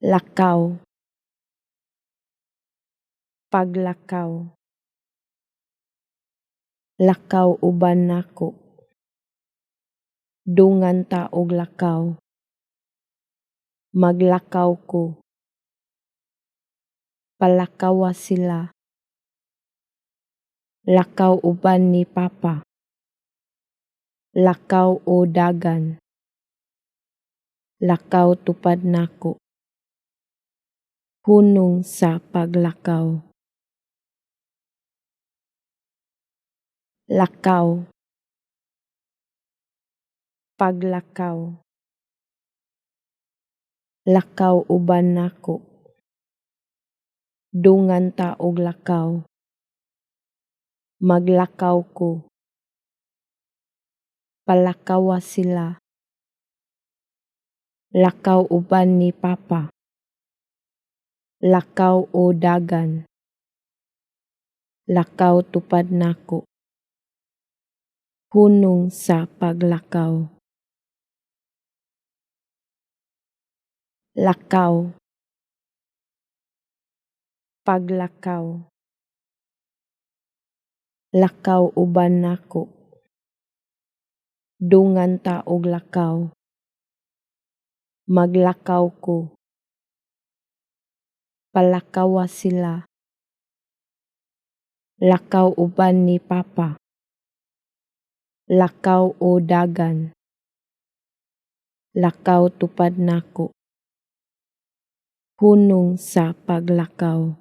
Lakaw, paglakaw, lakaw uban nako, dungan ta og lakaw, maglakaw ko, palakawa sila, lakaw uban ni Papa, lakaw o dagan, lakaw tupad nako, hunong sa paglakaw. Lakaw, paglakaw, lakaw uban nako, dungan ta og lakaw, maglakaw ko, palakawa sila, lakaw uban ni Papa, lakaw o dagan, lakaw tupad nako, hunong sa paglakaw. Lakaw, paglakaw, lakaw uban nako, dungan ta og lakaw, maglakaw ko, palakawa sila, lakaw uban ni Papa, lakaw o dagan, lakaw tupad nako, hunong sa paglakaw.